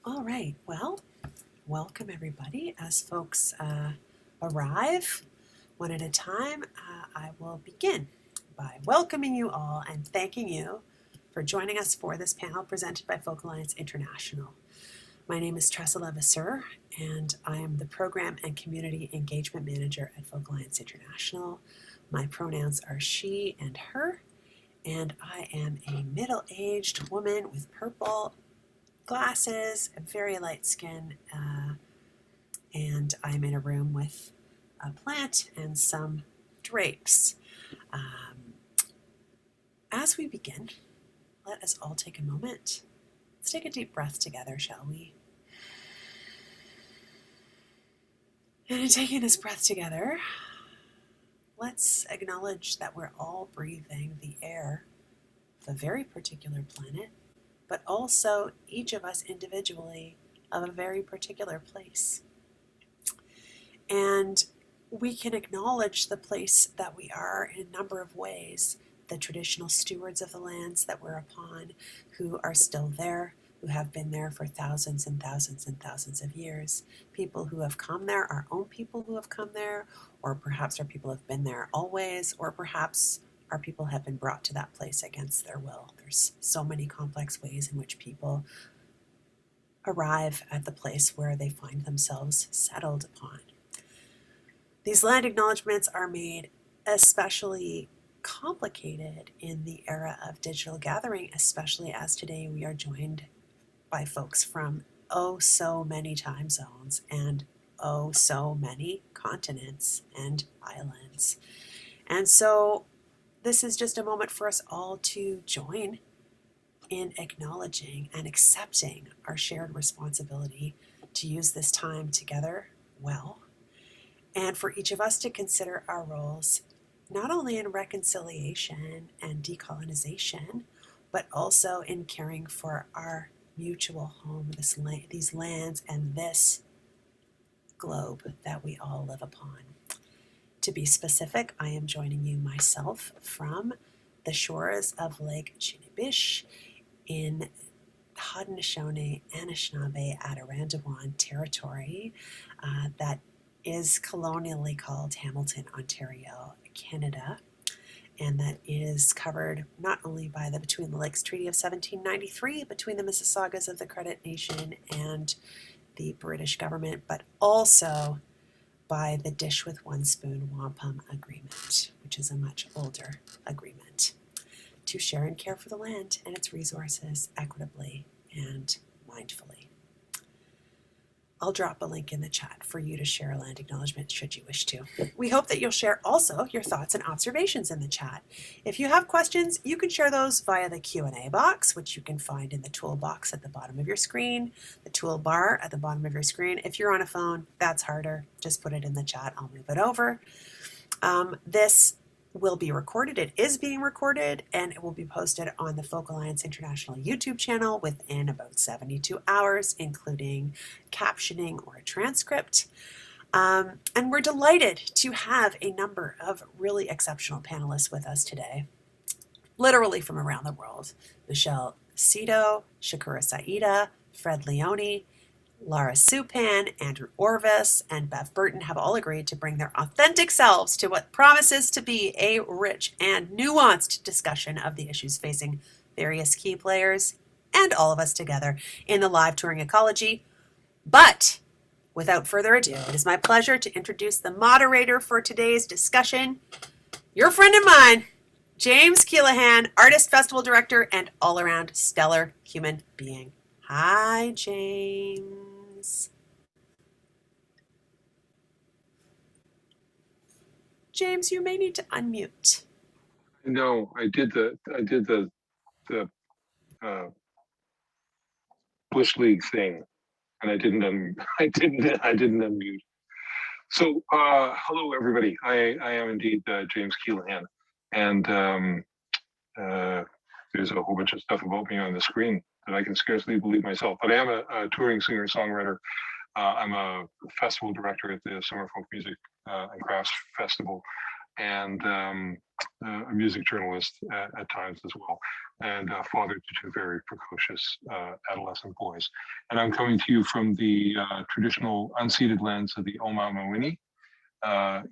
All right, well, welcome everybody. As folks arrive one at a time, I will begin by welcoming you all and thanking you for joining us for this panel presented by Folk Alliance International. My name is Tressa Levasseur, and I am the Program and Community Engagement Manager at Folk Alliance International. My pronouns are she and her, and I am a middle-aged woman with purple glasses, a very light skin, and I'm in a room with a plant and some drapes. As we begin, let us all take a moment. Let's take a deep breath together, shall we? And in taking this breath together, let's acknowledge that we're all breathing the air of a very particular planet, but also each of us individually of a very particular place. And we can acknowledge the place that we are in a number of ways. The traditional stewards of the lands that we're upon, who are still there, who have been there for thousands and thousands and thousands of years. People who have come there, our own people who have come there, or perhaps our people have been there always, or perhaps our people have been brought to that place against their will. There's so many complex ways in which people arrive at the place where they find themselves settled upon. These land acknowledgements are made especially complicated in the era of digital gathering, especially as today we are joined by folks from oh so many time zones and oh so many continents and islands. And so this is just a moment for us all to join in acknowledging and accepting our shared responsibility to use this time together well, and for each of us to consider our roles not only in reconciliation and decolonization, but also in caring for our mutual home, these lands and this globe that we all live upon. To be specific, I am joining you myself from the shores of Lake Chinibish in Haudenosaunee, Anishinaabe, Adirondack territory that is colonially called Hamilton, Ontario, Canada, and that is covered not only by the Between the Lakes Treaty of 1793 between the Mississaugas of the Credit Nation and the British government, but also by the Dish with One Spoon Wampum Agreement, which is a much older agreement to share and care for the land and its resources equitably and mindfully. I'll drop a link in the chat for you to share a land acknowledgement should you wish to. We hope that you'll share also your thoughts and observations in the chat. If you have questions, you can share those via the Q&A box, which you can find in the toolbox at the bottom of your screen, the toolbar at the bottom of your screen. If you're on a phone, that's harder. Just put it in the chat. I'll move it over. This will be recorded. It is being recorded, and it will be posted on the Folk Alliance International YouTube channel within about 72 hours, including captioning or a transcript. And we're delighted to have a number of really exceptional panelists with us today, literally from around the world. Michelle Szeto, Shakura Saida, Fred Leone, Lara Supan, Andrew Orvis, and Bev Burton have all agreed to bring their authentic selves to what promises to be a rich and nuanced discussion of the issues facing various key players and all of us together in the live touring Ecology. But without further ado, it is my pleasure to introduce the moderator for today's discussion, your friend and mine, James Keelaghan, artist, festival director, and all-around stellar human being. Hi, James. James, you may need to unmute. No, I did the Bush League thing, and I didn't unmute. So hello everybody. I am indeed James Keelaghan, and there's a whole bunch of stuff about me on the screen that I can scarcely believe myself. But I am a touring singer-songwriter. I'm a festival director at the Summer Folk Music and Crafts Festival. and a music journalist at times as well, and father to two very precocious adolescent boys. And I'm coming to you from the traditional unceded lands of the Omamawini,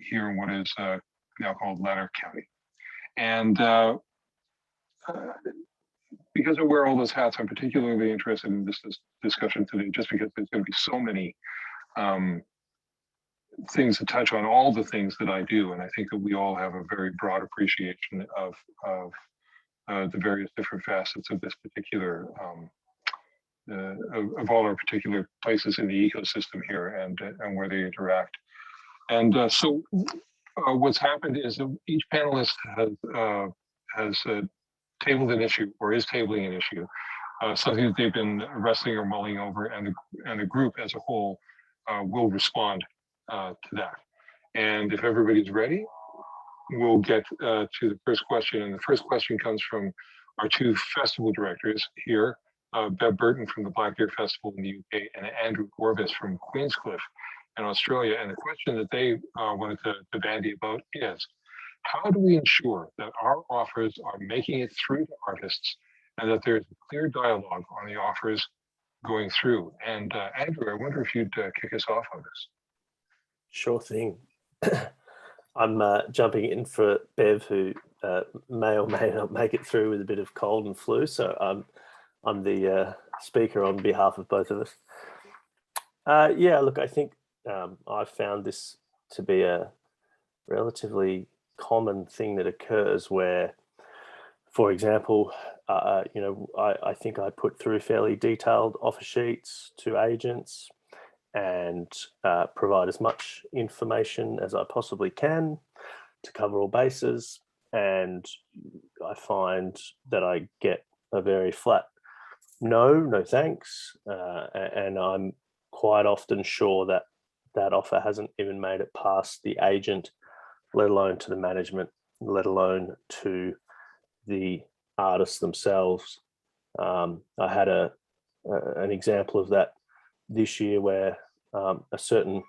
here in what is now called Lara County. And because I wear all those hats, I'm particularly interested in this discussion today, just because there's going to be so many things to touch on all the things that I do. And I think that we all have a very broad appreciation of the various different facets of this particular, of all our particular places in the ecosystem here and where they interact. And so what's happened is that each panelist has tabled an issue or is tabling an issue, something that they've been wrestling or mulling over, and the group as a whole will respond to that. And if everybody's ready, we'll get to the first question. And the first question comes from our two festival directors here, Bev Burton from the Black Deer Festival in the UK and Andrew Orvis from Queenscliff in Australia. And the question that they wanted to bandy about is, how do we ensure that our offers are making it through to artists and that there's a clear dialogue on the offers going through? And Andrew, I wonder if you'd kick us off on this. Sure thing. I'm jumping in for Bev, who may or may not make it through with a bit of cold and flu. So I'm the speaker on behalf of both of us. Yeah, look, I think I've found this to be a relatively common thing that occurs where, for example, I think I put through fairly detailed offer sheets to agents and provide as much information as I possibly can to cover all bases. And I find that I get a very flat no thanks. And I'm quite often sure that that offer hasn't even made it past the agent, let alone to the management, let alone to the artists themselves. I had an example of that this year where a certain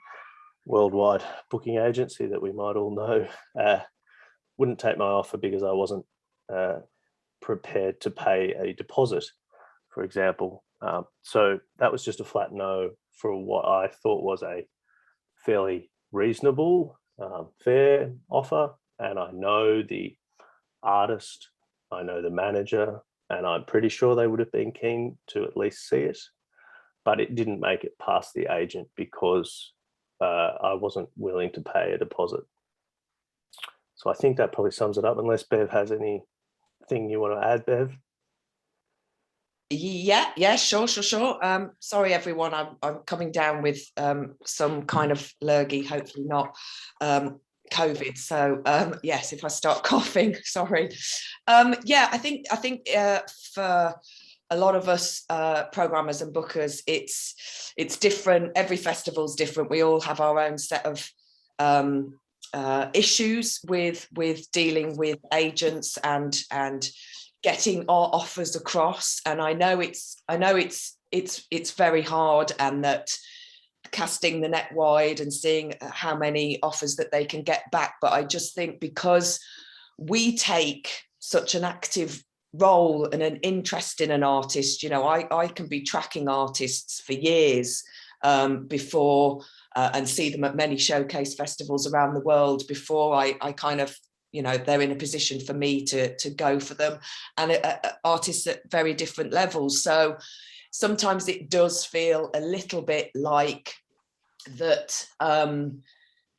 worldwide booking agency that we might all know wouldn't take my offer because I wasn't prepared to pay a deposit, for example. So that was just a flat no for what I thought was a fairly reasonable, fair offer. And I know the artist, I know the manager, and I'm pretty sure they would have been keen to at least see it. But it didn't make it past the agent because I wasn't willing to pay a deposit. So I think that probably sums it up, unless Bev has anything you want to add, Bev? Yeah, sure. Sorry, everyone, I'm coming down with some kind of lurgy, hopefully not COVID. So yes, if I start coughing, sorry. Yeah, I think for a lot of us programmers and bookers, it's different. Every festival's different. We all have our own set of issues with dealing with agents and getting our offers across. And I know it's very hard, and that casting the net wide and seeing how many offers that they can get back. But I just think because we take such an active role and an interest in an artist, I can be tracking artists for years before and see them at many showcase festivals around the world before I kind of, they're in a position for me to go for them, and artists at very different levels. So sometimes it does feel a little bit like that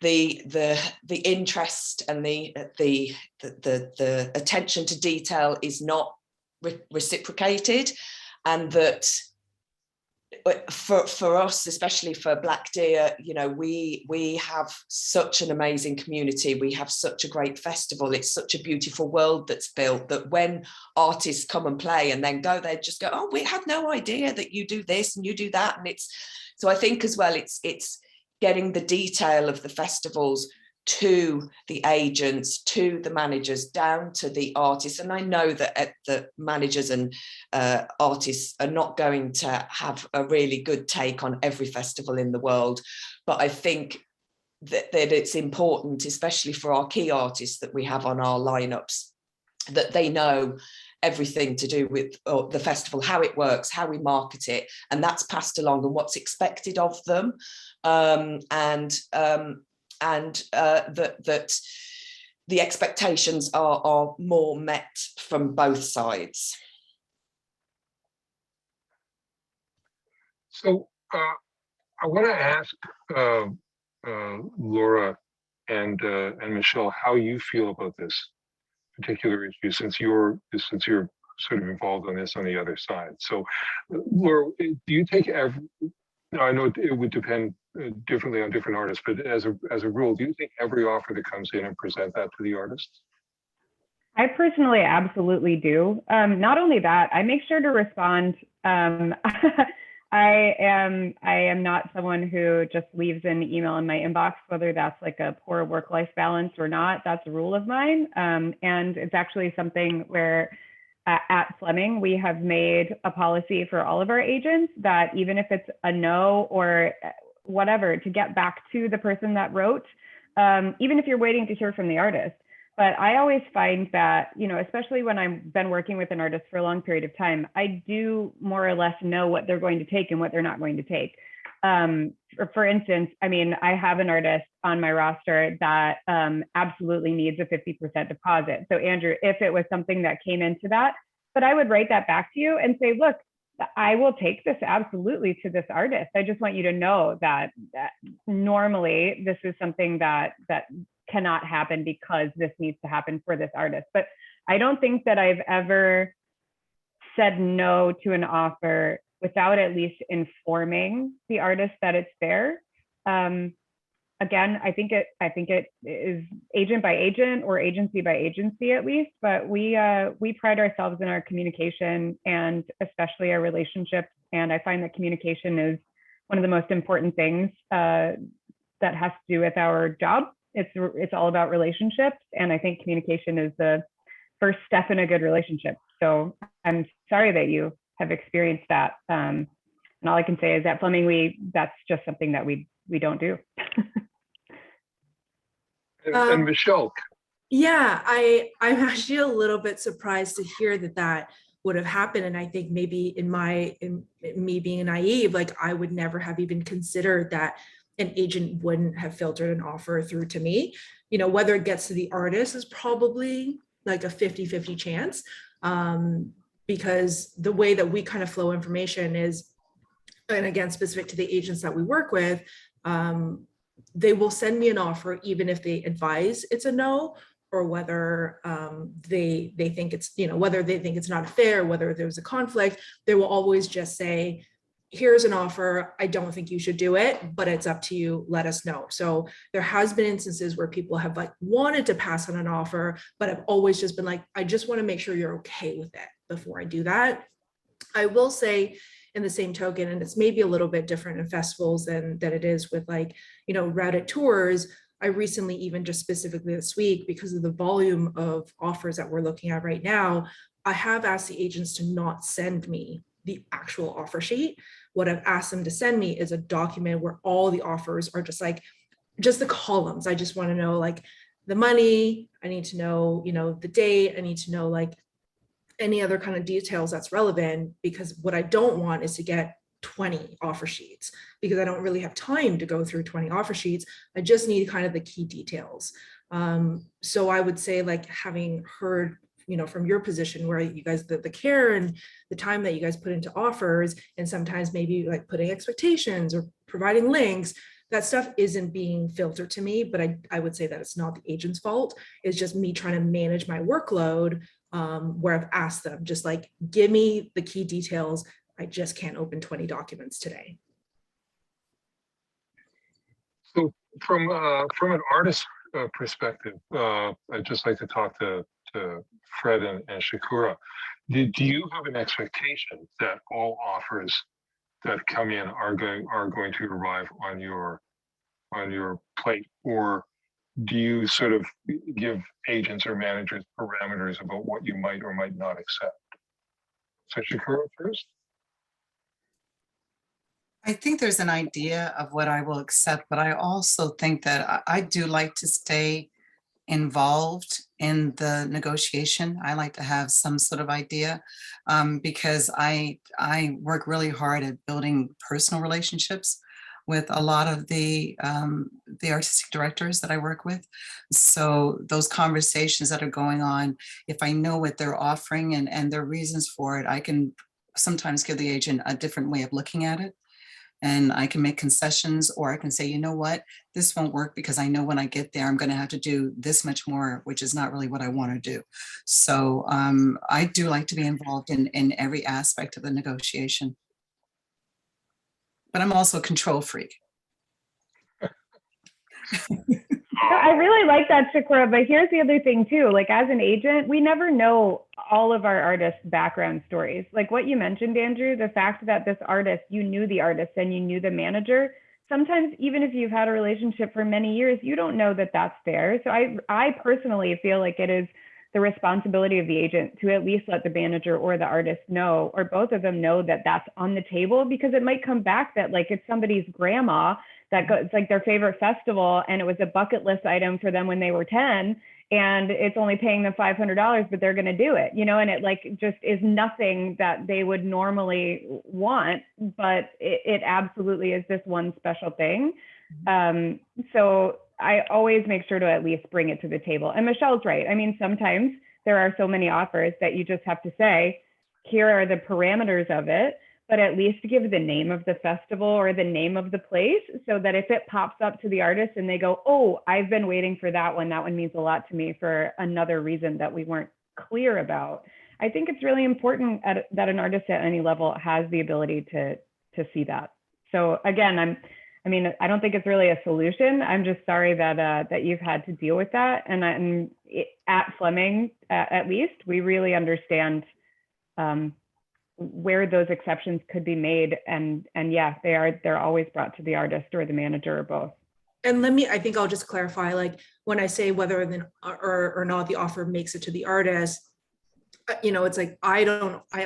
the interest and the attention to detail is not reciprocated, and that for us, especially for Black Deer, we have such an amazing community. We have such a great festival. It's such a beautiful world that's built, that when artists come and play and then go, they just go, oh, we had no idea that you do this and you do that. And so I think as well, it's getting the detail of the festivals to the agents, to the managers, down to the artists. And I know that the managers and artists are not going to have a really good take on every festival in the world, but I think that it's important, especially for our key artists that we have on our lineups, that they know everything to do with the festival, how it works, how we market it, and that's passed along, and what's expected of them, that the expectations are more met from both sides. So I want to ask Laura and Michelle how you feel about this particular issue, since you're sort of involved on this on the other side. So, Laura, do you take every? Now, I know it would depend differently on different artists, but as a rule, do you think every offer that comes in and present that to the artists? I personally absolutely do. Not only that, I make sure to respond. I am not someone who just leaves an email in my inbox, whether that's like a poor work-life balance or not. That's a rule of mine. And it's actually something where at Fleming, we have made a policy for all of our agents that even if it's a no or whatever, to get back to the person that wrote, even if you're waiting to hear from the artist. But I always find that, you know, especially when I've been working with an artist for a long period of time, I do more or less know what they're going to take and what they're not going to take. For instance, I mean, I have an artist on my roster that absolutely needs a 50% deposit. So Andrew, if it was something that came into that, but I would write that back to you and say, look, I will take this absolutely to this artist. I just want you to know that normally this is something that cannot happen because this needs to happen for this artist. But I don't think that I've ever said no to an offer without at least informing the artist that it's there. Again, I think it is agent by agent or agency by agency at least, but we pride ourselves in our communication and especially our relationships. And I find that communication is one of the most important things that has to do with our job. It's all about relationships, and I think communication is the first step in a good relationship. So I'm sorry that you have experienced that. And all I can say is that Fleming, that's just something that we don't do. And Michelle. Yeah, I'm actually a little bit surprised to hear that would have happened. And I think maybe in me being naive, like I would never have even considered that an agent wouldn't have filtered an offer through to me. You know, whether it gets to the artist is probably like a 50-50 chance, because the way that we kind of flow information is, and again, specific to the agents that we work with, they will send me an offer even if they advise it's a no, or whether they think it's, you know, whether they think it's not fair, whether there's a conflict, they will always just say, here's an offer, I don't think you should do it, but it's up to you, let us know. So there has been instances where people have like wanted to pass on an offer, but I've always just been like, I just want to make sure you're okay with it before I do that. I will say in the same token, and it's maybe a little bit different in festivals than it is with like, you know, routed tours. I recently, even just specifically this week, because of the volume of offers that we're looking at right now, I have asked the agents to not send me the actual offer sheet. What I've asked them to send me is a document where all the offers are just the columns. I just want to know like the money, I need to know, you know, the date, I need to know like any other kind of details that's relevant, because what I don't want is to get 20 offer sheets, because I don't really have time to go through 20 offer sheets. I just need kind of the key details. So I would say, like, having heard, you know, from your position where you guys, the care and the time that you guys put into offers, and sometimes maybe like putting expectations or providing links, that stuff isn't being filtered to me. But I would say that it's not the agent's fault. It's just me trying to manage my workload, where I've asked them, just like, give me the key details. I just can't open 20 documents today. So from an artist perspective, I'd just like to talk to Fred and Shakura. Do you have an expectation that all offers that come in are going to arrive on your plate, or do you sort of give agents or managers parameters about what you might or might not accept? So Shakura first. I think there's an idea of what I will accept, but I also think that I do like to stay involved in the negotiation. I like to have some sort of idea because I work really hard at building personal relationships with a lot of the artistic directors that I work with. So those conversations that are going on, if I know what they're offering and their reasons for it, I can sometimes give the agent a different way of looking at it. And I can make concessions, or I can say, you know what, this won't work because I know when I get there, I'm going to have to do this much more, which is not really what I want to do. So I do like to be involved in every aspect of the negotiation. But I'm also a control freak. I really like that, Shakura, but here's the other thing too. Like as an agent, we never know all of our artists' background stories. Like what you mentioned, Andrew, the fact that this artist, you knew the artist and you knew the manager. Sometimes even if you've had a relationship for many years, you don't know that that's there. So I personally feel like it is the responsibility of the agent to at least let the manager or the artist know, or both of them know that that's on the table, because it might come back that like it's somebody's grandma that it's like their favorite festival and it was a bucket list item for them when they were 10 and it's only paying them $500, but they're going to do it, you know, and it like just is nothing that they would normally want, but it absolutely is this one special thing. So I always make sure to at least bring it to the table. And Michelle's right. I mean, sometimes there are so many offers that you just have to say, here are the parameters of it, but at least give the name of the festival or the name of the place so that if it pops up to the artist and they go, oh, I've been waiting for that one means a lot to me for another reason that we weren't clear about. I think it's really important that an artist at any level has the ability to see that. So again, I don't think it's really a solution. I'm just sorry that you've had to deal with that. And at Fleming, at least, we really understand where those exceptions could be made, and yeah, they're always brought to the artist or the manager or both. And I think I'll just clarify, like when I say whether or not the offer makes it to the artist, you know, it's like I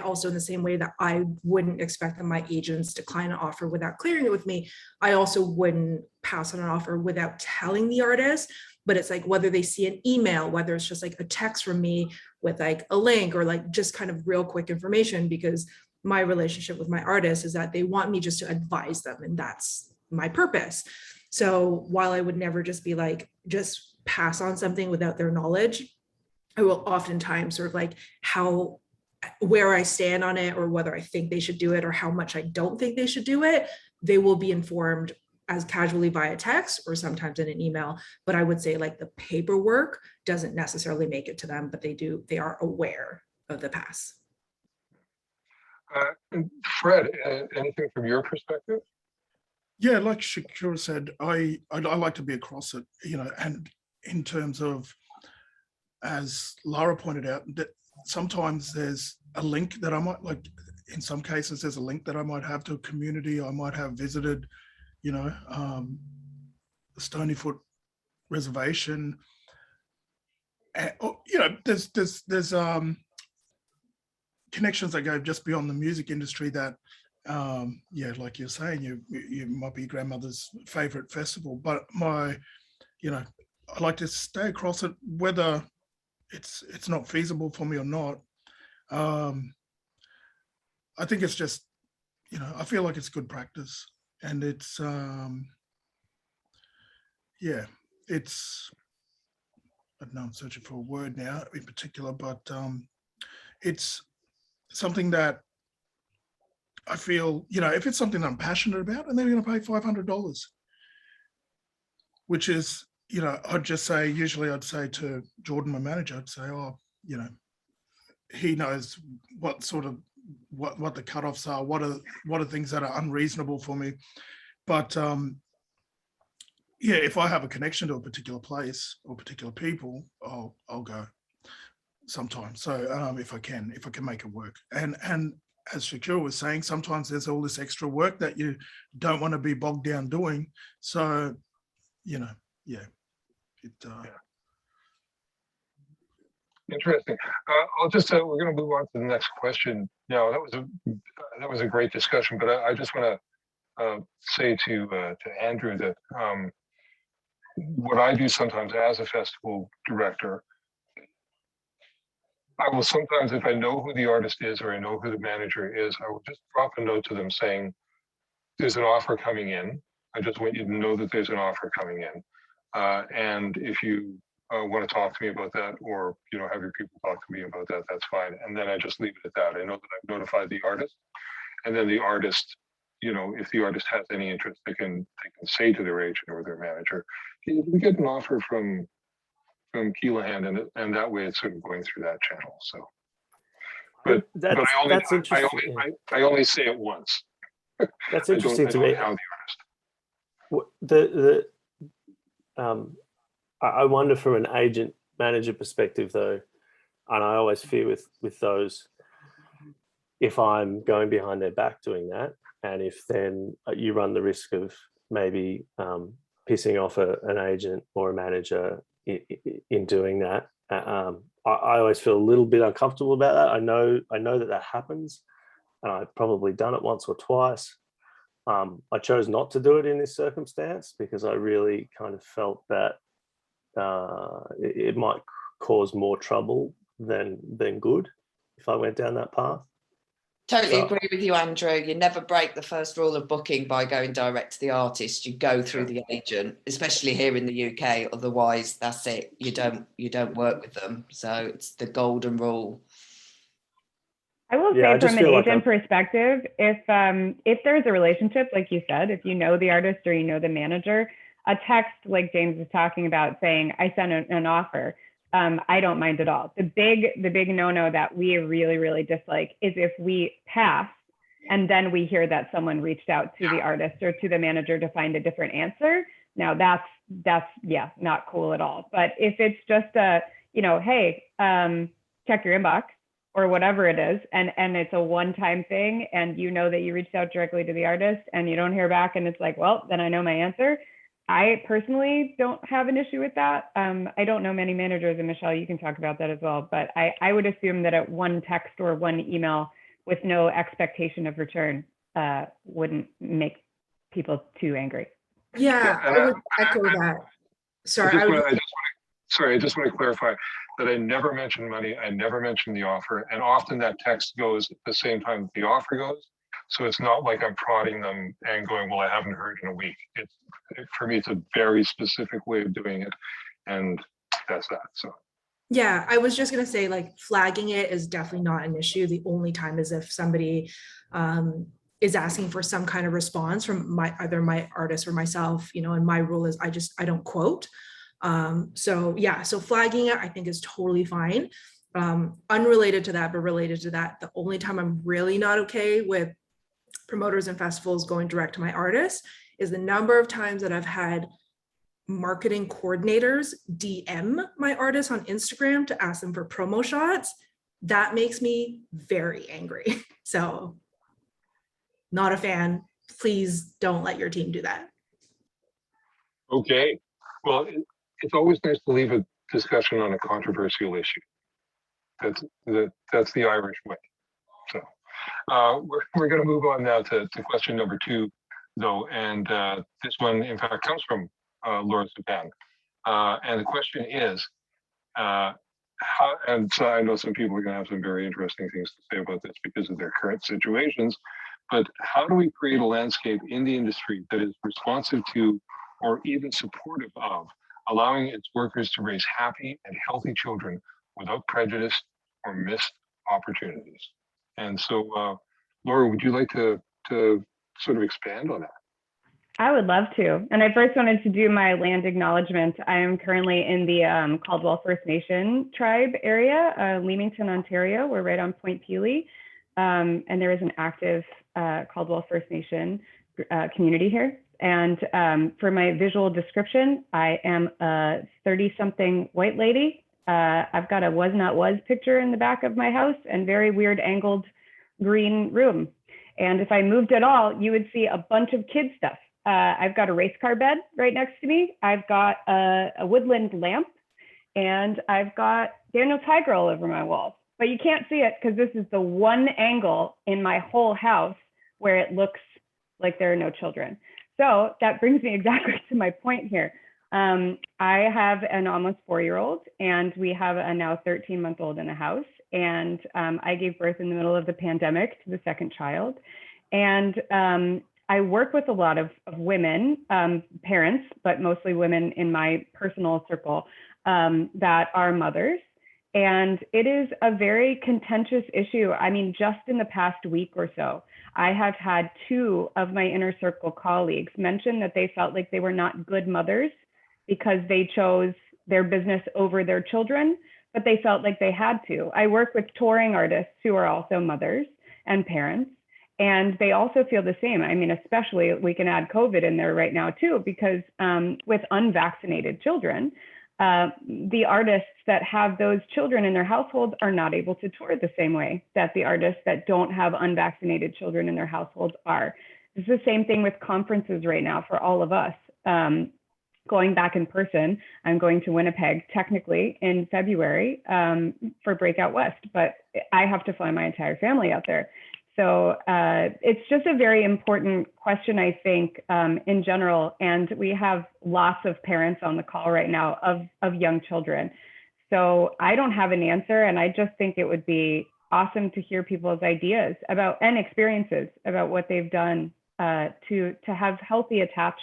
also, in the same way that I wouldn't expect that my agents decline an offer without clearing it with me, I also wouldn't pass on an offer without telling the artist. But it's like whether they see an email, whether it's just like a text from me with like a link or like just kind of real quick information, because my relationship with my artists is that they want me just to advise them, and that's my purpose. So while I would never just be like, just pass on something without their knowledge, I will oftentimes sort of like where I stand on it, or whether I think they should do it or how much I don't think they should do it, they will be informed as casually via text or sometimes in an email. But I would say like the paperwork doesn't necessarily make it to them, but they are aware of the pass. Fred, anything from your perspective? Yeah, like Shakura said, I like to be across it, you know, and in terms of, as Lara pointed out, that sometimes there's a link that I might, like in some cases, there's a link that I might have to a community I might have visited, you know, the Stonyfoot Reservation. And, you know, there's connections that go just beyond the music industry that, yeah, like you're saying, you might be your grandmother's favorite festival, but you know, I like to stay across it, whether it's not feasible for me or not. I think it's just, you know, I feel like it's good practice, and it's, yeah, it's, I don't know, I'm searching for a word now in particular, but it's something that I feel, you know, if it's something that I'm passionate about and they're going to pay $500, which is, you know, I'd just say, usually I'd say to Jordan, my manager, I'd say, oh, you know, he knows what sort of, what the cutoffs are, what are things that are unreasonable for me. But yeah, if I have a connection to a particular place or particular people, I'll go sometimes. So if I can make it work. And as Shakura was saying, sometimes there's all this extra work that you don't want to be bogged down doing. So, you know, yeah. Interesting. I'll just we're going to move on to the next question now. That was a great discussion, but I just want say to Andrew that what I do sometimes as a festival director, I will sometimes, if I know who the artist is or I know who the manager is, I will just drop a note to them saying, there's an offer coming in. I just want you to know that there's an offer coming in. And if you want to talk to me about that, or have your people talk to me about that, that's fine. And then I just leave it at that. I know that I've notified the artist, and then the artist, if the artist has any interest, they can say to their agent or their manager, "Hey, we get an offer from Keelaghan," and that way it's sort of going through that channel. So, but that's interesting. I only say it once. That's interesting to me. How the artist. I wonder from an agent manager perspective though, and I always fear with those, if I'm going behind their back doing that, and if then you run the risk of maybe pissing off an agent or a manager in doing that. I always feel a little bit uncomfortable about that. I know that happens, and I've probably done it once or twice. I chose not to do it in this circumstance because I really kind of felt that it might cause more trouble than good if I went down that path. Totally agree with you, Andrew. You never break the first rule of booking by going direct to the artist. You go through the agent, especially here in the UK. Otherwise, that's it. You don't work with them. So it's the golden rule. I will say from an agent perspective, if there's a relationship, like you said, if you know the artist or you know the manager, a text like James was talking about saying, I sent an offer, I don't mind at all. The big no-no that we really, really dislike is if we pass and then we hear that someone reached out to the artist or to the manager to find a different answer. Now that's not cool at all. But if it's just hey, check your inbox or whatever it is, and it's a one-time thing, and you know that you reached out directly to the artist and you don't hear back, and it's like, well, then I know my answer. I personally don't have an issue with that. I don't know many managers, and Michelle, you can talk about that as well, but I would assume that at one text or one email with no expectation of return wouldn't make people too angry. Yeah, I would echo that. Sorry, I just want to clarify that I never mention money. I never mention the offer. And often that text goes at the same time that the offer goes. So it's not like I'm prodding them and going, well, I haven't heard in a week. For me, it's a very specific way of doing it. And that's that. So. Yeah, I was just going to say, like, flagging it is definitely not an issue. The only time is if somebody is asking for some kind of response from either my artist or myself, and my rule is I don't quote. So flagging it, I think, is totally fine. Unrelated to that, but related to that, the only time I'm really not okay with promoters and festivals going direct to my artists is the number of times that I've had marketing coordinators DM my artists on Instagram to ask them for promo shots. That makes me very angry. So not a fan. Please don't let your team do that. Okay. Well, it's always nice to leave a discussion on a controversial issue. That's the Irish way. So we're going to move on now to question number 2, though, and this one, in fact, comes from Lara Supan. And the question is, and so I know some people are going to have some very interesting things to say about this because of their current situations, but how do we create a landscape in the industry that is responsive to or even supportive of allowing its workers to raise happy and healthy children without prejudice or missed opportunities? And so, Lara, would you like to sort of expand on that? I would love to. And I first wanted to do my land acknowledgement. I am currently in the Caldwell First Nation tribe area, Leamington, Ontario. We're right on Point Pelee. And there is an active Caldwell First Nation community here. And for my visual description, I am a 30-something white lady. I've got a was not was picture in the back of my house and very weird angled green room. And if I moved at all, you would see a bunch of kid stuff. I've got a race car bed right next to me. I've got a woodland lamp, and I've got Daniel Tiger all over my walls. But you can't see it because this is the one angle in my whole house where it looks like there are no children. So that brings me exactly to my point here. I have an almost 4-year-old, and we have a now 13-month-old in a house. And I gave birth in the middle of the pandemic to the second child. And I work with a lot of women, parents, but mostly women in my personal circle that are mothers. And it is a very contentious issue. I mean, just in the past week or so, I have had 2 of my inner circle colleagues mention that they felt like they were not good mothers because they chose their business over their children, but they felt like they had to. I work with touring artists who are also mothers and parents, and they also feel the same. I mean, especially we can add COVID in there right now too, because with unvaccinated children, the artists that have those children in their households are not able to tour the same way that the artists that don't have unvaccinated children in their households are. It's the same thing with conferences right now for all of us. Going back in person, I'm going to Winnipeg technically in February for Breakout West, but I have to fly my entire family out there. So it's just a very important question, I think, in general. And we have lots of parents on the call right now of young children. So I don't have an answer. And I just think it would be awesome to hear people's ideas about and experiences about what they've done to have healthy attached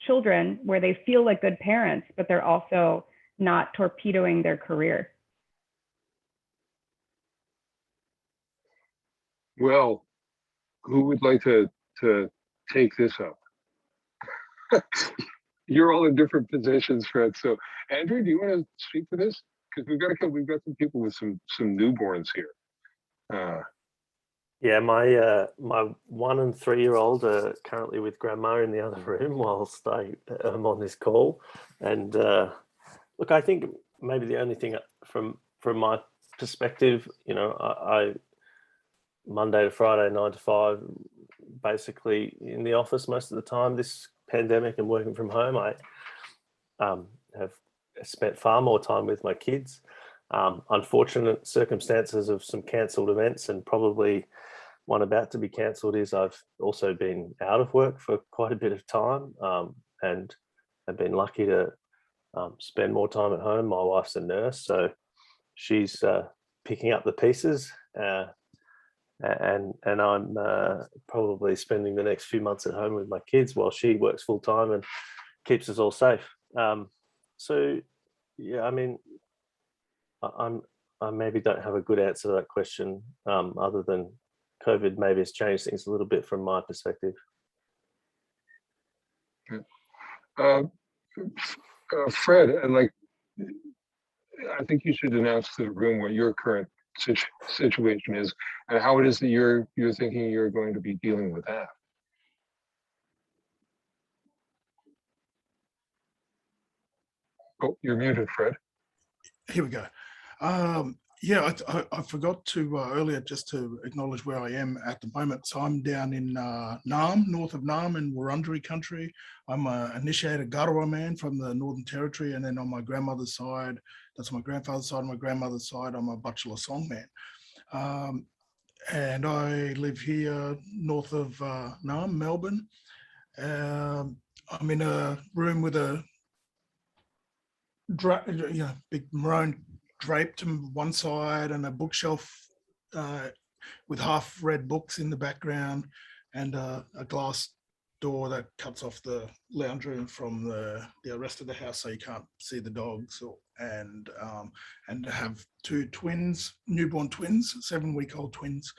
children where they feel like good parents, but they're also not torpedoing their career. Well, who would like to take this up? You're all in different positions, Fred. So, Andrew, do you want to speak to this? Because we've got some people with some newborns here. Yeah, my 1 and 3-year-old are currently with grandma in the other room whilst I'm on this call. And look, I think maybe the only thing from my perspective, you know, I Monday to Friday, 9 to 5, basically in the office most of the time. This pandemic and working from home, I have spent far more time with my kids. Unfortunate circumstances of some cancelled events, and probably one about to be cancelled, is I've also been out of work for quite a bit of time, and I've been lucky to spend more time at home. My wife's a nurse, so she's picking up the pieces. And I'm probably spending the next few months at home with my kids while she works full time and keeps us all safe. So, yeah, I mean, I maybe don't have a good answer to that question, other than COVID maybe has changed things a little bit from my perspective. Fred, I think you should announce to the room what your current situation is and how it is that you're thinking you're going to be dealing with that. Oh, you're muted, Fred. Here we go. Yeah, I forgot to earlier just to acknowledge where I am at the moment. So I'm down in Naarm, north of Naarm in Wurundjeri country. I'm an initiated Garawa man from the Northern Territory, and then on my grandmother's side, that's my grandfather's side, on my grandmother's side, I'm a Butchulla song man. And I live here north of Naarm, Melbourne. I'm in a room with a big maroon drape to one side and a bookshelf with half read books in the background, and a glass door that cuts off the lounge room from the rest of the house so you can't see the dogs, and have 2 twins, newborn twins, 7-week-old twins.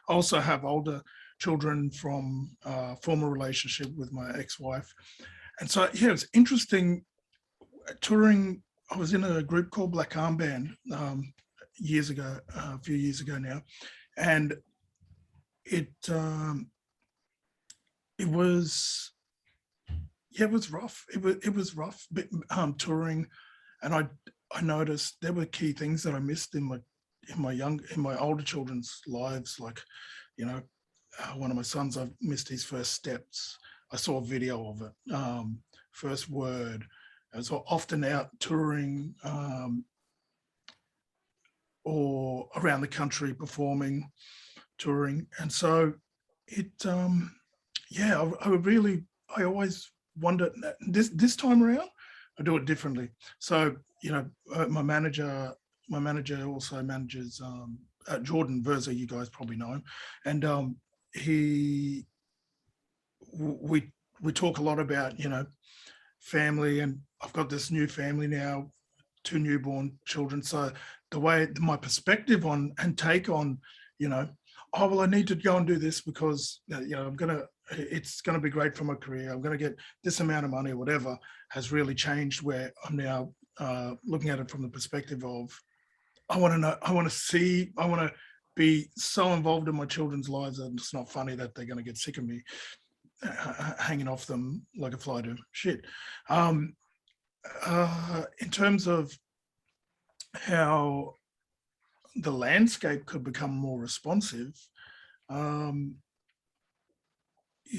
Also have older children from a former relationship with my ex-wife. And so, yeah, it's interesting touring. I was in a group called Black Armband years ago, a few years ago now, and it was rough. It was rough touring, and I noticed there were key things that I missed in my older children's lives, like, you know, one of my sons, I've missed his first steps. I saw a video of it, first word. I was often out touring or around the country performing, touring. And so it yeah, I always wondered this time around, I do it differently. So, you know, my manager also manages Jordan Verza, you guys probably know him. And we talk a lot about, you know, family, and I've got this new family now, 2 newborn children. So the way my perspective on and take on, you know, oh, well, I need to go and do this because, you know, it's going to be great for my career. I'm going to get this amount of money or whatever, has really changed, where I'm now looking at it from the perspective of, I want to know, I want to be so involved in my children's lives that it's not funny that they're going to get sick of me hanging off them like a fly to shit. In terms of how the landscape could become more responsive, you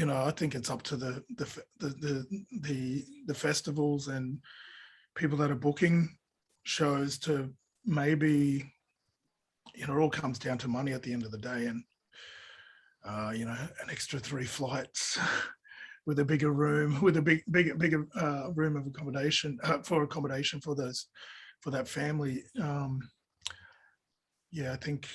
know, I think it's up to the festivals and people that are booking shows to maybe, you know, it all comes down to money at the end of the day, and you know, an extra 3 flights with a bigger room, with a bigger room of accommodation for that family. Yeah, I think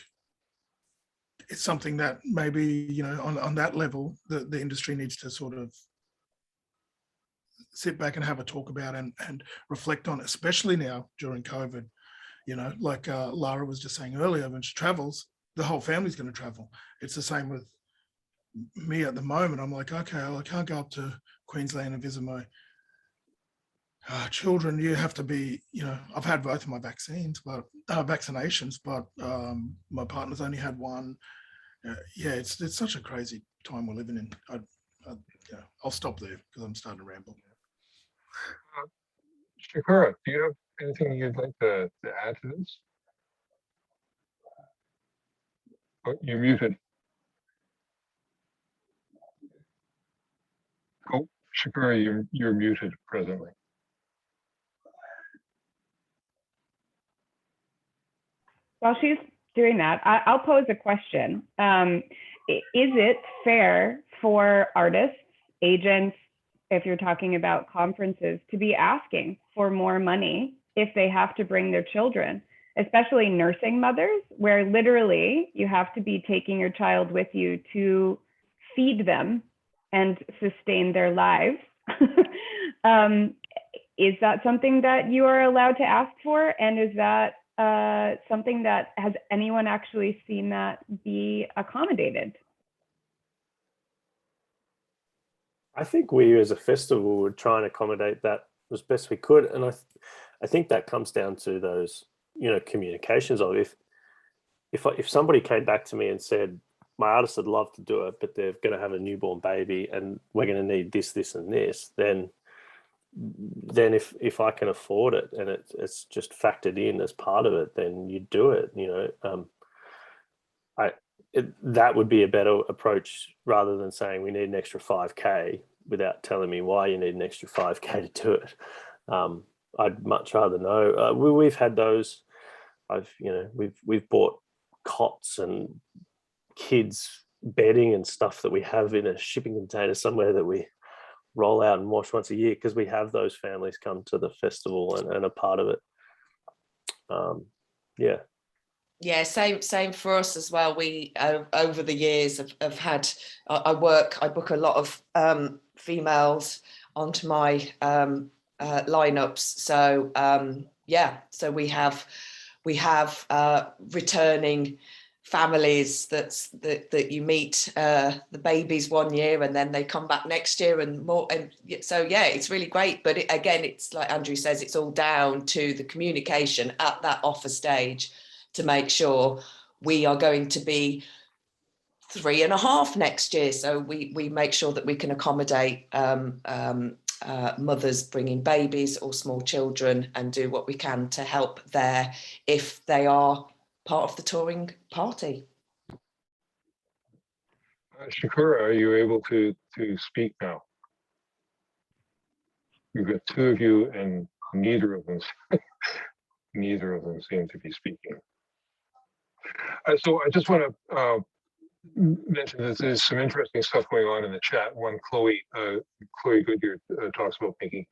it's something that maybe, you know, on that level, the industry needs to sort of sit back and have a talk about and reflect on, especially now during COVID. You know, like Lara was just saying earlier, when she travels, the whole family's going to travel. It's the same with me at the moment. I'm like, okay, well, I can't go up to Queensland and visit my children. You have to be, you know, I've had both of my vaccinations, but my partner's only had one. Yeah, it's such a crazy time we're living in. Yeah, I'll stop there because I'm starting to ramble. Shakura, do you have anything you'd like to add to this? Oh, you're muted. Oh, Shakura, you're muted presently. While she's doing that, I'll pose a question. Is it fair for artists, agents, if you're talking about conferences, to be asking for more money if they have to bring their children, especially nursing mothers, where literally you have to be taking your child with you to feed them and sustain their lives? Is that something that you are allowed to ask for? And is that something that, has anyone actually seen that be accommodated? I think we as a festival would try and accommodate that as best we could, and I think that comes down to those, you know, communications of if somebody came back to me and said, my artist would love to do it, but they're going to have a newborn baby and we're going to need this and this, then if I can afford it and it's just factored in as part of it, then you do it. You know, that would be a better approach rather than saying we need an extra 5K without telling me why you need an extra 5K to do it. I'd much rather know. We've had those. We've bought cots and kids bedding and stuff that we have in a shipping container somewhere that we roll out and wash once a year, because we have those families come to the festival and are part of it. Yeah, same for us as well. We over the years have had, I book a lot of females onto my lineups. So so we have returning families that you meet the babies one year and then they come back next year and more, and so yeah, it's really great. But again, it's like Andrew says, it's all down to the communication at that offer stage to make sure we are going to be 3.5 next year. So we make sure that we can accommodate mothers bringing babies or small children and do what we can to help there if they are part of the touring party. Shakura, are you able to speak now? We've got 2 of you and neither of them seem to be speaking. So I just want to mention that there's some interesting stuff going on in the chat. One, Chloe Goodyear talks about making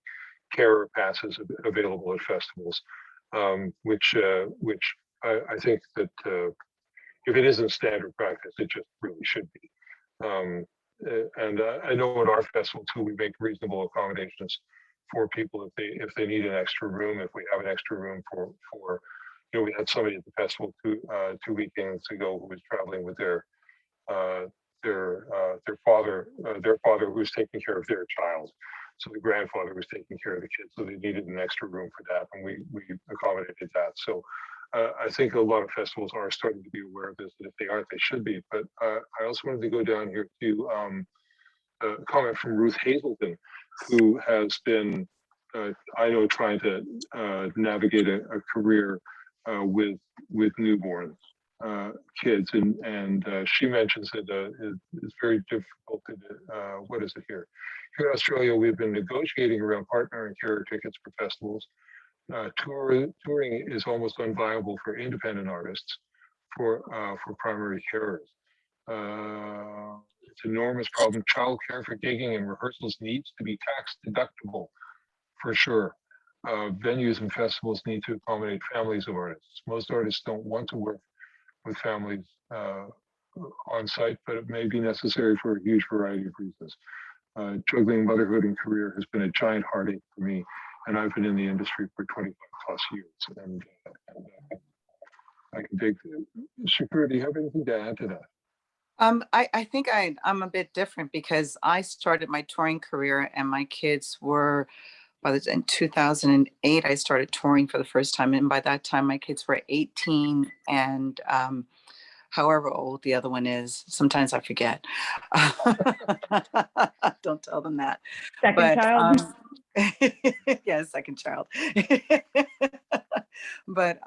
carer passes available at festivals, which I think that if it isn't standard practice, it just really should be. And I know at our festival too, we make reasonable accommodations for people if they need an extra room. If we have an extra room for we had somebody at the festival two weekends ago who was traveling with their father who was taking care of their child. So the grandfather was taking care of the kids, so they needed an extra room for that, and we accommodated that. So I think a lot of festivals are starting to be aware of this, and if they aren't, they should be. But I also wanted to go down here to a comment from Ruth Hazelton, who has been, I know, trying to navigate a career with newborn kids, and she mentions that it's very difficult to, what is it here? Here in Australia, we've been negotiating around partner and carer tickets for festivals. Touring is almost unviable for independent artists for primary carers. It's an enormous problem. Childcare for gigging and rehearsals needs to be tax deductible for sure. Venues and festivals need to accommodate families of artists. Most artists don't want to work with families on site, but it may be necessary for a huge variety of reasons. Juggling motherhood and career has been a giant heartache for me, and I've been in the industry for 25 plus years. And I can dig. Shakura, do you have anything to add to that? I think I'm a bit different because I started my touring career and my kids were, in 2008, I started touring for the first time. And by that time, my kids were 18 and however old the other one is. Sometimes I forget. Don't tell them that. Second child. Yeah, second child. But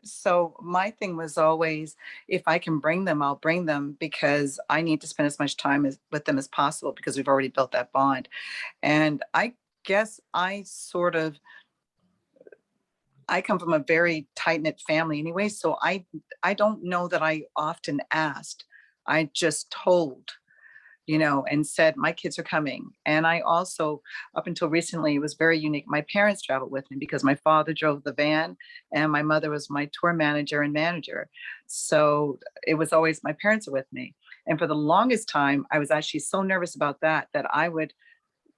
so my thing was always, if I can bring them, I'll bring them, because I need to spend as much time with them as possible, because we've already built that bond. And I guess I come from a very tight-knit family anyway, so I don't know that I often asked. I just told, and said, my kids are coming. And I also, up until recently, it was very unique. My parents traveled with me because my father drove the van and my mother was my tour manager and manager. So it was always my parents are with me. And for the longest time, I was actually so nervous about that I would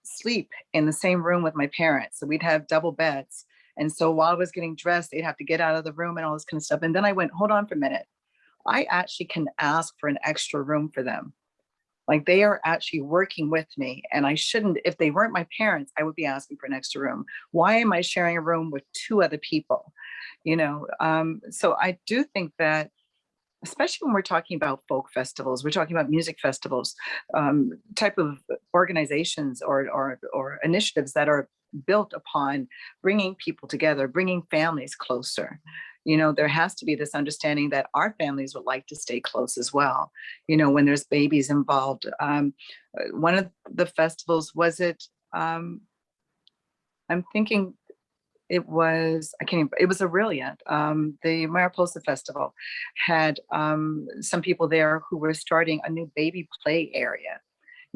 sleep in the same room with my parents. So we'd have double beds. And so while I was getting dressed, they'd have to get out of the room and all this kind of stuff. And then I went, hold on for a minute. I actually can ask for an extra room for them. Like, they are actually working with me, and I shouldn't, if they weren't my parents, I would be asking for an extra room. Why am I sharing a room with two other people? So I do think that, especially when we're talking about folk festivals, we're talking about music festivals, type of organizations or initiatives that are built upon bringing people together, bringing families closer. There has to be this understanding that our families would like to stay close as well. When there's babies involved. One of the festivals, was it, I'm thinking, it was, it was Aurelia. The Mariposa Festival had some people there who were starting a new baby play area.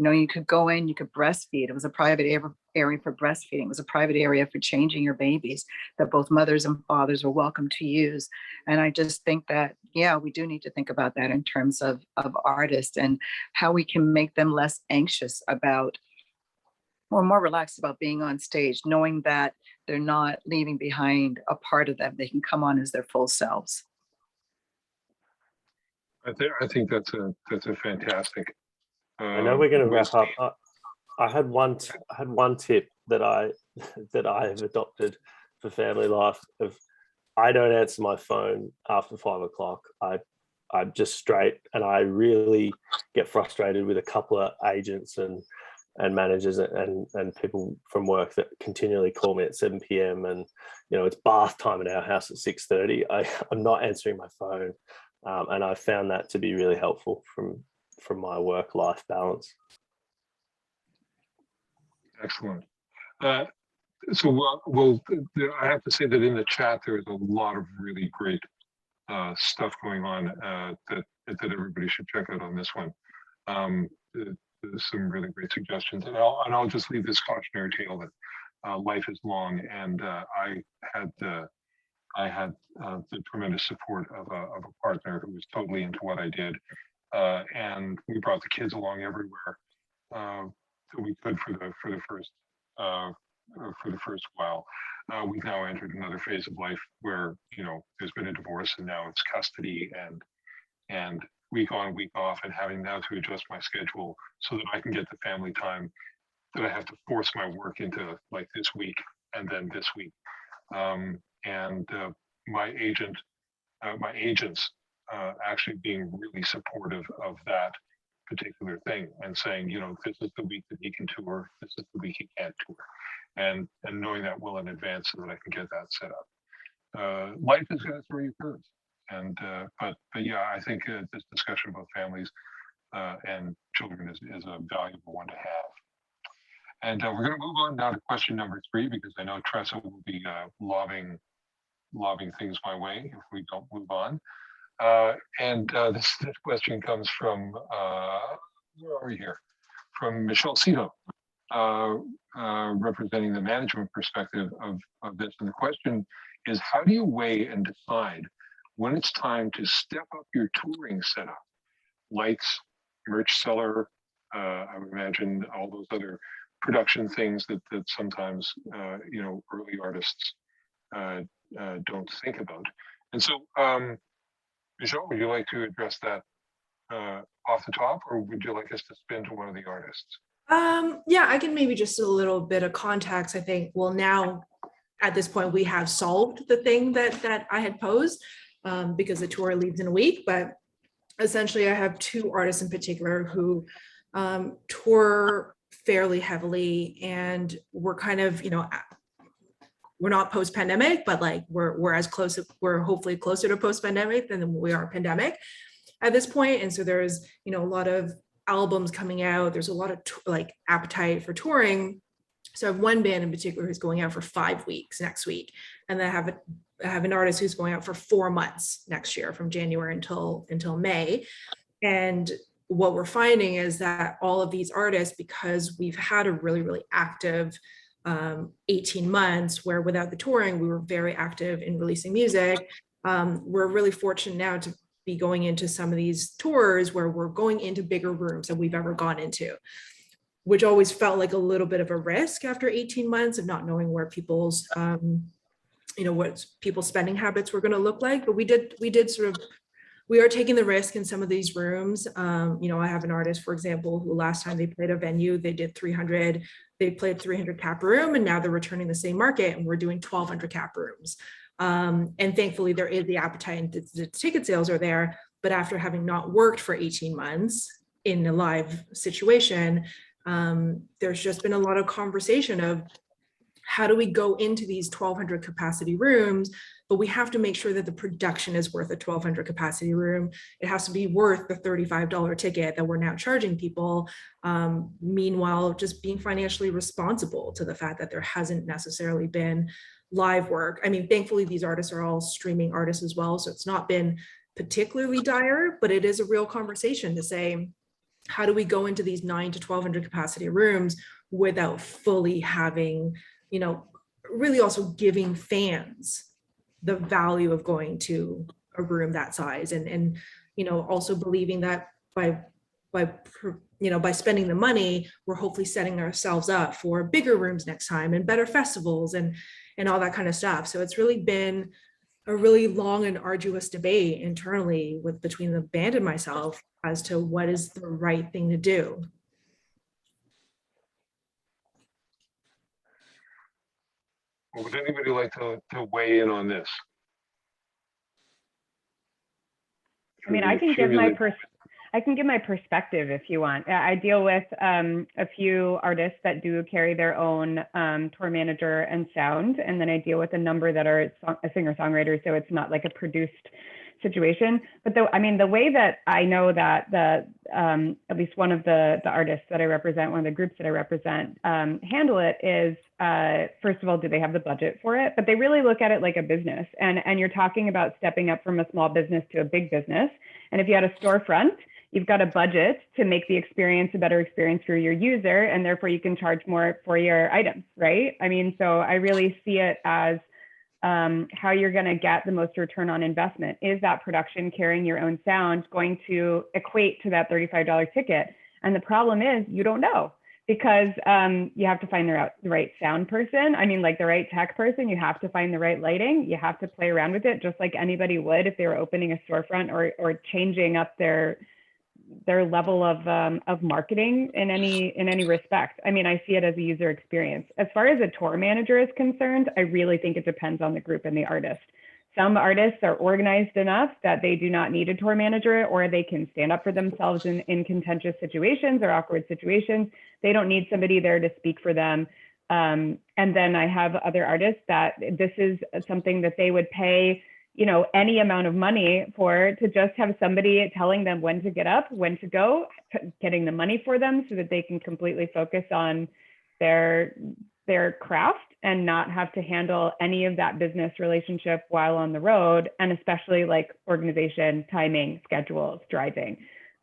You could go in, you could breastfeed. It was a private area for breastfeeding. It was a private area for changing your babies that both mothers and fathers were welcome to use. And I just think that, yeah, we do need to think about that in terms of artists and how we can make them less anxious about, or more relaxed about being on stage, knowing that they're not leaving behind a part of them. They can come on as their full selves. I think that's a fantastic. I know we're going to wrap up. I had one tip that I have adopted for family life. I don't answer my phone after 5 o'clock. I'm just straight, and I really get frustrated with a couple of agents and managers and people from work that continually call me at 7 p.m. and it's bath time in our house at 6:30. I'm not answering my phone, and I found that to be really helpful from my work-life balance. Excellent. So I have to say that in the chat there is a lot of really great stuff going on that that everybody should check out on this one. There's some really great suggestions, and I'll just leave this cautionary tale that life is long, and I had the tremendous support of a partner who was totally into what I did, and we brought the kids along everywhere that we could for the first while. We've now entered another phase of life where, you know, there's been a divorce and now it's custody and week on, week off, and having now to adjust my schedule so that I can get the family time that I have to force my work into, like this week and then this week. My agents actually being really supportive of that particular thing and saying, you know, this is the week that he can tour, this is the week he can't tour, and knowing that well in advance so that I can get that set up. Life is going to throw you curves, and but yeah, I think this discussion about families and children is a valuable one to have. And we're going to move on now to question number 3, because I know Tressa will be lobbing things my way if we don't move on. This question comes from, where are we here? From Michelle Szeto, representing the management perspective of this. And the question is, how do you weigh and decide when it's time to step up your touring setup? Lights, merch cellar, I would imagine all those other production things that sometimes, you know, early artists don't think about. And so, Michelle, would you like to address that off the top, or would you like us to spin to one of the artists? Yeah, I can maybe just a little bit of context. I think, well, now at this point, we have solved the thing that I had posed because the tour leaves in a week. But essentially, I have 2 artists in particular who tour fairly heavily, and we're kind of, you know, we're not post-pandemic, but like we're as close, we're hopefully closer to post-pandemic than we are pandemic at this point. And so there's, you know, a lot of albums coming out. There's a lot of like appetite for touring. So I have one band in particular who's going out for 5 weeks next week, and then I have an artist who's going out for 4 months next year, from January until May. And what we're finding is that all of these artists, because we've had a really, really active 18 months where without the touring, we were very active in releasing music. We're really fortunate now to be going into some of these tours where we're going into bigger rooms than we've ever gone into, which always felt like a little bit of a risk after 18 months of not knowing where people's, you know, what people's spending habits were going to look like. But we did sort of, we are taking the risk in some of these rooms. You know, I have an artist, for example, who last time they played a venue, they did 300, they played 300 cap room, and now they're returning the same market and we're doing 1,200 cap rooms. And thankfully there is the appetite and the ticket sales are there. But after having not worked for 18 months in a live situation, there's just been a lot of conversation of how do we go into these 1,200 capacity rooms, but we have to make sure that the production is worth a 1,200 capacity room. It has to be worth the $35 ticket that we're now charging people. Meanwhile, just being financially responsible to the fact that there hasn't necessarily been live work. I mean, thankfully, these artists are all streaming artists as well, so it's not been particularly dire, but it is a real conversation to say, how do we go into these 9 to 1,200 capacity rooms without fully having, you know, really also giving fans the value of going to a room that size, and you know, also believing that by spending the money, we're hopefully setting ourselves up for bigger rooms next time and better festivals and all that kind of stuff. So it's really been a really long and arduous debate internally between the band and myself as to what is the right thing to do. Well, would anybody like to weigh in on this? I mean, I can give my perspective if you want. I deal with a few artists that do carry their own tour manager and sound, and then I deal with a number that are singer-songwriters, so it's not like a produced situation. But the way that I know that at least one of the artists that I represent, one of the groups that I represent, handle it is, first of all, do they have the budget for it? But they really look at it like a business. And you're talking about stepping up from a small business to a big business. And if you had a storefront, you've got a budget to make the experience a better experience for your user, and therefore you can charge more for your items, right? I mean, so I really see it as how you're going to get the most return on investment. Is that production carrying your own sound going to equate to that $35 ticket? And the problem is you don't know, because you have to find the right sound person. I mean, like the right tech person. You have to find the right lighting. You have to play around with it, just like anybody would if they were opening a storefront or changing up their level of marketing in any respect. I mean, I see it as a user experience. As far as a tour manager is concerned, I really think it depends on the group and the artist. Some artists are organized enough that they do not need a tour manager, or they can stand up for themselves in contentious situations or awkward situations. They don't need somebody there to speak for them. And then I have other artists that this is something that they would pay, you know, any amount of money for, to just have somebody telling them when to get up, when to go, getting the money for them so that they can completely focus on their craft and not have to handle any of that business relationship while on the road, and especially like organization, timing, schedules, driving.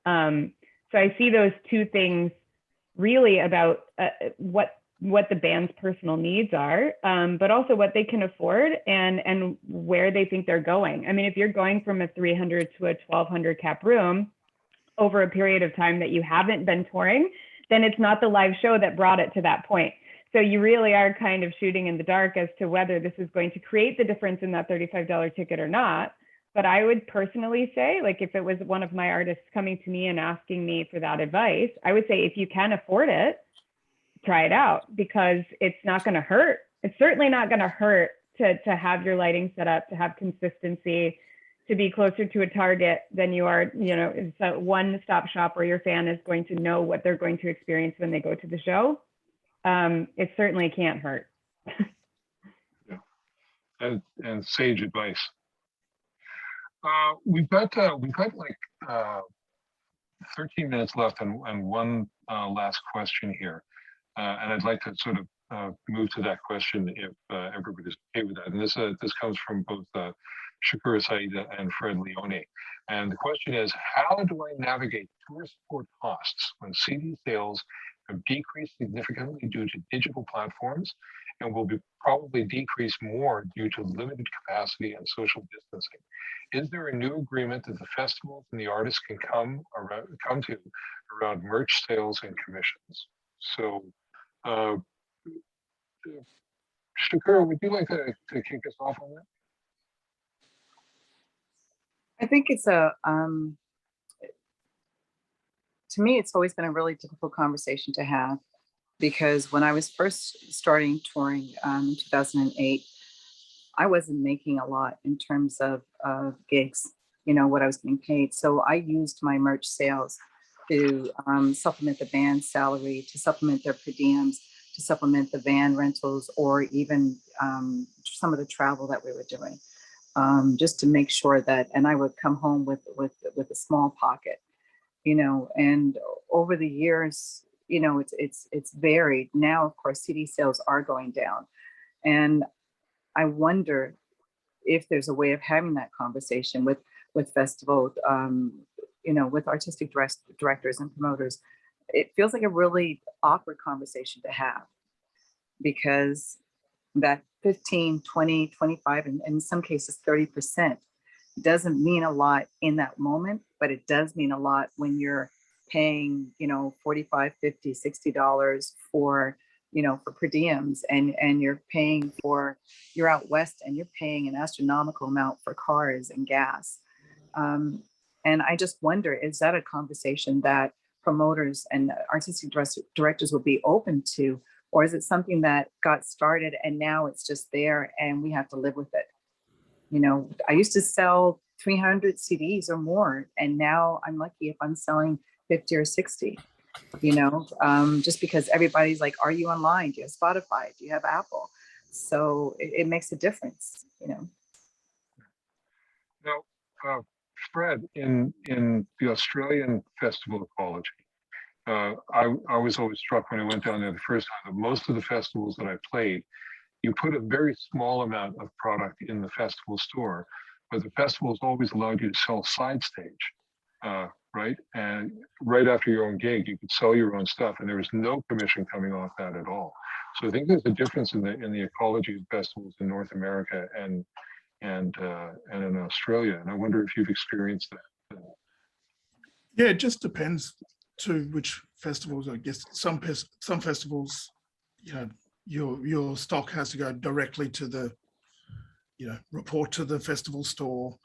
So I see those two things really about what the band's personal needs are, but also what they can afford and where they think they're going. I mean, if you're going from a 300 to a 1200 cap room over a period of time that you haven't been touring, then it's not the live show that brought it to that point. So you really are kind of shooting in the dark as to whether this is going to create the difference in that $35 ticket or not. But I would personally say, like, if it was one of my artists coming to me and asking me for that advice, I would say, if you can afford it, try it out, because it's not going to hurt. It's certainly not going to hurt to have your lighting set up, to have consistency, to be closer to a target than you are, you know, it's a one-stop shop where your fan is going to know what they're going to experience when they go to the show. It certainly can't hurt. Yeah. And sage advice. We've got like 13 minutes left and one last question here. And I'd like to sort of move to that question if everybody's okay with that. And this comes from both Shakura, Szeto, and Fred Leone. And the question is, how do I navigate tour support costs when CD sales have decreased significantly due to digital platforms and will probably decrease more due to limited capacity and social distancing? Is there a new agreement that the festivals and the artists can come to around merch sales and commissions? So, Shakura, would you like to kick us off on that? I think it's to me, it's always been a really difficult conversation to have, because when I was first starting touring in 2008, I wasn't making a lot in terms of gigs, you know, what I was getting paid. So I used my merch sales to supplement the band's salary, to supplement their per diems, to supplement the van rentals, or even some of the travel that we were doing, just to make sure that, and I would come home with a small pocket, you know. And over the years, you know, it's varied. Now, of course, CD sales are going down, and I wonder if there's a way of having that conversation with festivals, you know, with artistic directors and promoters. It feels like a really awkward conversation to have, because that 15, 20, 25, and in some cases 30% doesn't mean a lot in that moment, but it does mean a lot when you're paying, you know, $45, $50, $60 for, you know, for per diems, and you're paying for, you're out west and you're paying an astronomical amount for cars and gas. And I just wonder, is that a conversation that promoters and artistic directors will be open to, or is it something that got started and now it's just there and we have to live with it? You know, I used to sell 300 CDs or more, and now I'm lucky if I'm selling 50 or 60, you know, just because everybody's like, are you online? Do you have Spotify? Do you have Apple? So it makes a difference, you know. Now, Fred, in the Australian Festival Ecology, I was always struck when I went down there the first time that most of the festivals that I played, you put a very small amount of product in the festival store, but the festivals always allowed you to sell side stage. right? And right after your own gig, you could sell your own stuff, and there was no commission coming off that at all. So I think there's a difference in the ecology of festivals in North America and in Australia. And I wonder if you've experienced that. Yeah, it just depends to which festivals. I guess some festivals, you know, your stock has to go directly to the, you know, report to the festival store,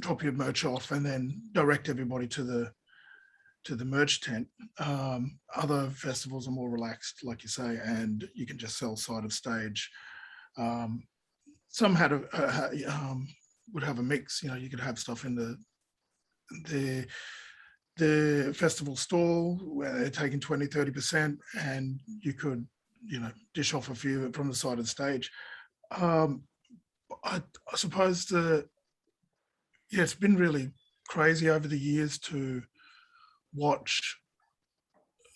drop your merch off, and then direct everybody to the merch tent. Other festivals are more relaxed, like you say, and you can just sell side of stage. Some would have a mix. You know, you could have stuff in the festival stall where they're taking 20-30%, and you could, you know, dish off a few from the side of the stage. I suppose it's been really crazy over the years to watch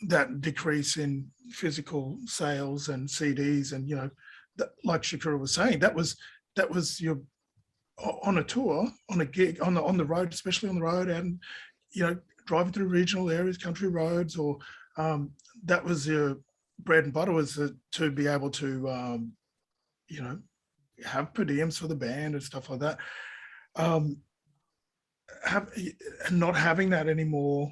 that decrease in physical sales and CDs, and, you know, like Shakura was saying, that was your on a tour, on a gig, on the road, especially on the road, and, you know, driving through regional areas, country roads, or that was your bread and butter, was to be able to, you know, have per diems for the band and stuff like that. Not having that anymore,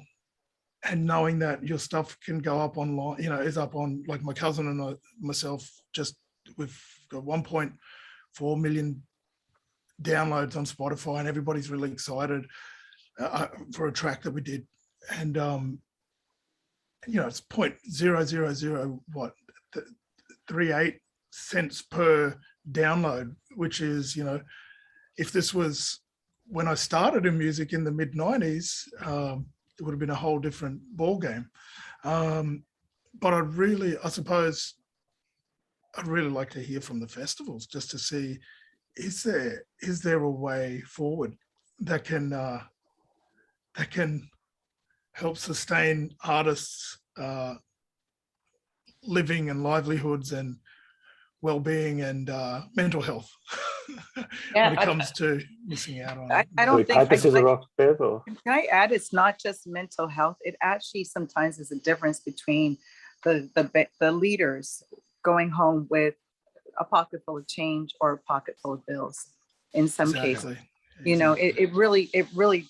and knowing that your stuff can go up online, you know, is up on, like my cousin and myself, we've got 1.4 million downloads on Spotify, and everybody's really excited for a track that we did. And, you know, it's 0.00038 cents per download, which is, you know, if this was when I started in music in the mid 90s, it would have been a whole different ball game. But I suppose I'd really like to hear from the festivals, just to see, is there a way forward that can help sustain artists' living and livelihoods and well-being and mental health when it comes to missing out on. I don't think. This is a rock, Bev, or? Can I add? It's not just mental health. It actually sometimes is a difference between the leaders going home with a pocket full of change or a pocket full of bills. In some cases, you know, it really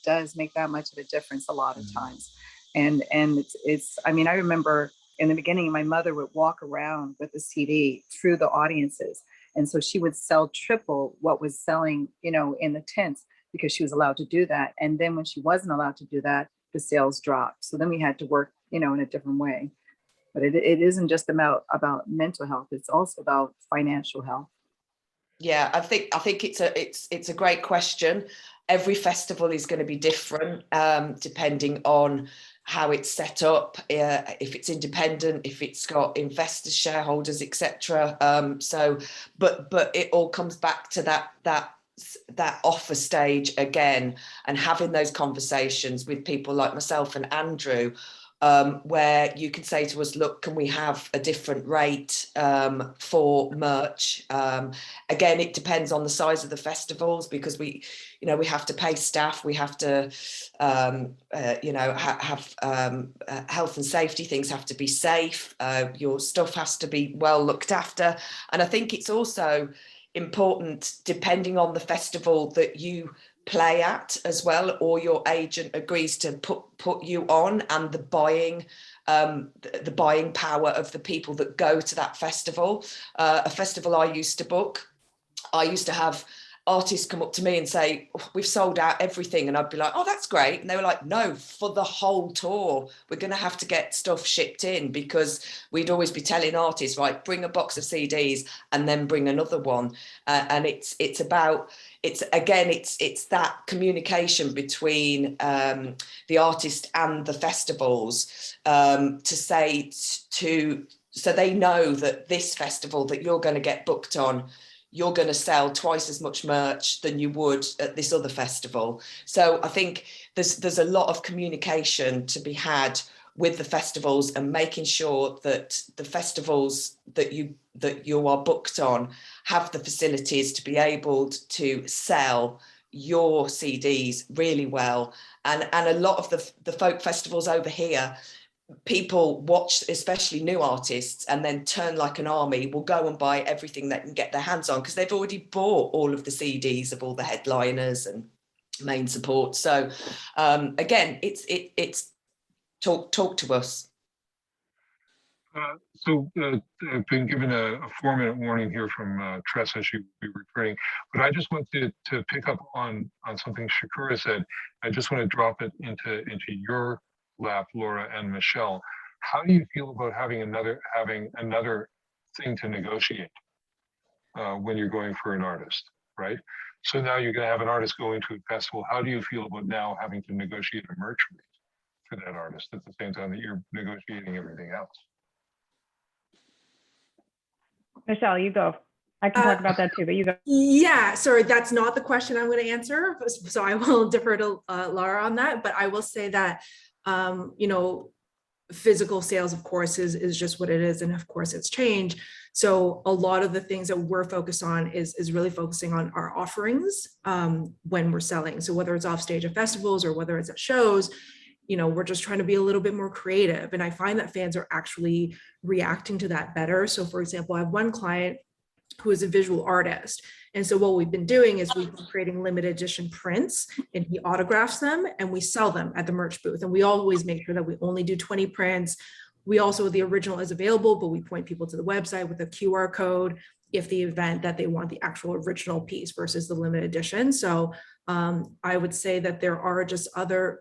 does make that much of a difference a lot of times. And it's. I mean, I remember in the beginning, my mother would walk around with a CD through the audiences. And so she would sell triple what was selling, you know, in the tents, because she was allowed to do that. And then when she wasn't allowed to do that, the sales dropped. So then we had to work, you know, in a different way. But it isn't just about mental health. It's also about financial health. Yeah, I think it's a great question. Every festival is going to be different, depending on how it's set up, if it's independent, if it's got investors, shareholders, etc. But it all comes back to that offer stage again, and having those conversations with people like myself and Andrew, where you can say to us, look, can we have a different rate for merch? Again, it depends on the size of the festivals, because we have to pay staff, we have to have health and safety, things have to be safe, your stuff has to be well looked after. And I think it's also important, depending on the festival that you play at as well, or your agent agrees to put you on, and the buying power of the people that go to that festival. A festival I used to book, I used to have artists come up to me and say, we've sold out everything, and I'd be like, oh, that's great. And they were like, no, for the whole tour we're going to have to get stuff shipped in, because we'd always be telling artists, right, bring a box of CDs and then bring another one. And it's that communication between the artist and the festivals, so they know that this festival that you're going to get booked on, you're going to sell twice as much merch than you would at this other festival. So I think there's a lot of communication to be had with the festivals, and making sure that the festivals that you are booked on have the facilities to be able to sell your CDs really well. And a lot of the folk festivals over here, people watch, especially new artists, and then turn like an army, will go and buy everything they can get their hands on because they've already bought all of the CDs of all the headliners and main support. So again, it's talk to us. I've been given a 4-minute warning here from Tressa. She will be returning, but I just want to pick up on something Shakura said. I just want to drop it into your lap, Laura and Michelle. How do you feel about having another thing to negotiate when you're going for an artist, right? So now you're going to have an artist going to a festival. How do you feel about now having to negotiate a merch rate for that artist at the same time that you're negotiating everything else? Michelle, you go. I can talk about that too, but you go. Yeah, sorry, that's not the question I'm going to answer. So I will defer to Lara on that, but I will say that, you know, physical sales, of course, is just what it is. And of course it's changed. So a lot of the things that we're focused on is really focusing on our offerings when we're selling. So whether it's off stage at festivals or whether it's at shows, you know, we're just trying to be a little bit more creative. And I find that fans are actually reacting to that better. So for example, I have one client who is a visual artist. And so what we've been doing is we've been creating limited edition prints, and he autographs them and we sell them at the merch booth. And we always make sure that we only do 20 prints. We also, the original is available, but we point people to the website with a QR code if the event that they want the actual original piece versus the limited edition. So I would say that there are just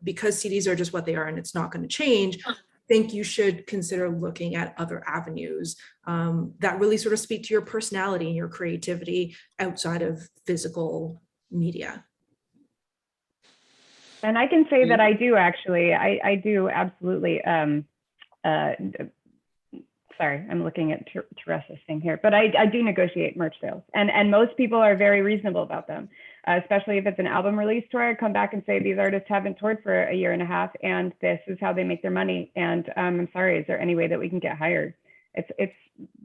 because CDs are just what they are and it's not going to change, I think you should consider looking at other avenues that really sort of speak to your personality and your creativity outside of physical media. And I can say that I do actually, I do absolutely, sorry, I'm looking at Teresa's thing here, but I do negotiate merch sales, and most people are very reasonable about them, especially if it's an album release tour. I come back and say, these artists haven't toured for a year and a half, and this is how they make their money. And I'm sorry, is there any way that we can get hired? It's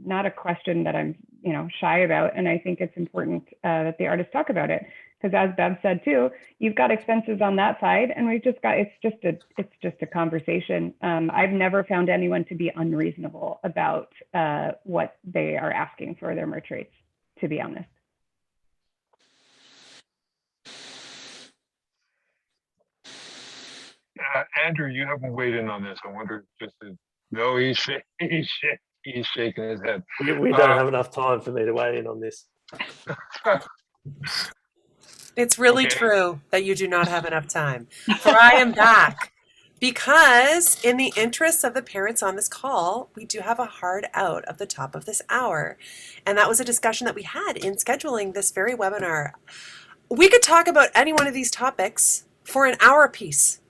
not a question that I'm, you know, shy about. And I think it's important that the artists talk about it. Because as Bev said too, you've got expenses on that side, and we've just got, it's just a conversation. I've never found anyone to be unreasonable about what they are asking for their merch rates, to be honest. Andrew, you haven't weighed in on this. I wonder if no, he's shaking his head. We don't have enough time for me to weigh in on this. It's really true that you do not have enough time. For I am back because in the interests of the parents on this call, we do have a hard out of the top of this hour. And that was a discussion that we had in scheduling this very webinar. We could talk about any one of these topics for an hour apiece.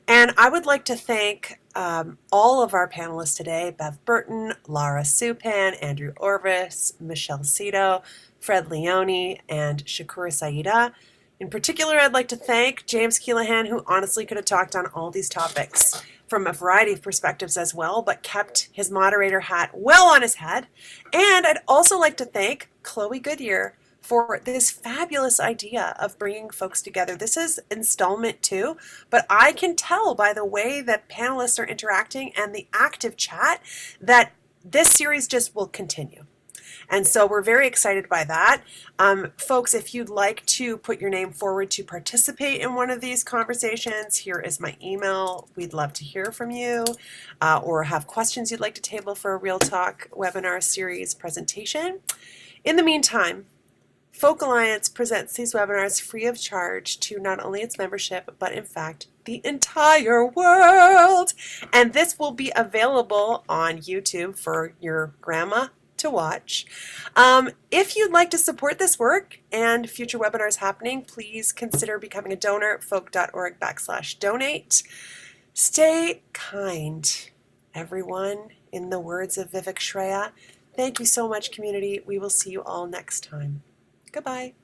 And I would like to thank all of our panelists today, Bev Burton, Lara Supan, Andrew Orvis, Michelle Szeto, Fred Leone, and Shakura Saida. In particular, I'd like to thank James Keelaghan, who honestly could have talked on all these topics from a variety of perspectives as well, but kept his moderator hat well on his head. And I'd also like to thank Chloe Goodyear for this fabulous idea of bringing folks together. This is installment 2, but I can tell by the way that panelists are interacting and the active chat that this series just will continue. And so we're very excited by that. Folks, if you'd like to put your name forward to participate in one of these conversations, here is my email. We'd love to hear from you or have questions you'd like to table for a Real Talk webinar series presentation. In the meantime, Folk Alliance presents these webinars free of charge to not only its membership, but in fact, the entire world. And this will be available on YouTube for your grandma to watch. If you'd like to support this work and future webinars happening, please consider becoming a donor at folk.org/donate. Stay kind, everyone. In the words of Vivek Shreya, thank you so much, community. We will see you all next time. Goodbye.